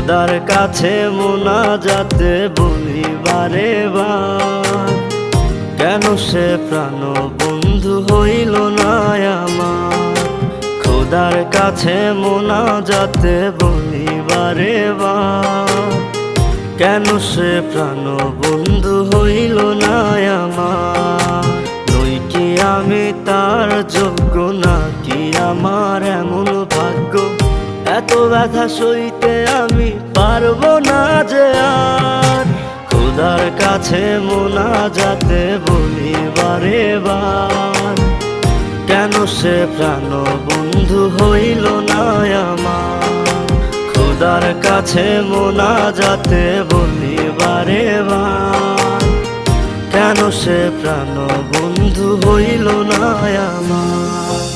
খোদার কাছে মোনাজাতে বলি বারে বার, কেন সে প্রাণ বন্ধু হইল না আমার। খোদার কাছে মোনাজাতে বলি বারে বার, কেন সে প্রাণ বন্ধু হইল না আমার। নই কি আমি তার যোগ্য, নাকি আমার এমন ভাগ্য, এত ব্যথা সইতে আমি পারবো না যে আর। খোদার কাছে মোনাজাতে বলি বারে বার, কেন সে প্রাণ বন্ধু হইল না আমার। খোদার কাছে মোনাজাতে বলি বারে বার, কেন সে প্রাণ বন্ধু হইল না আমার।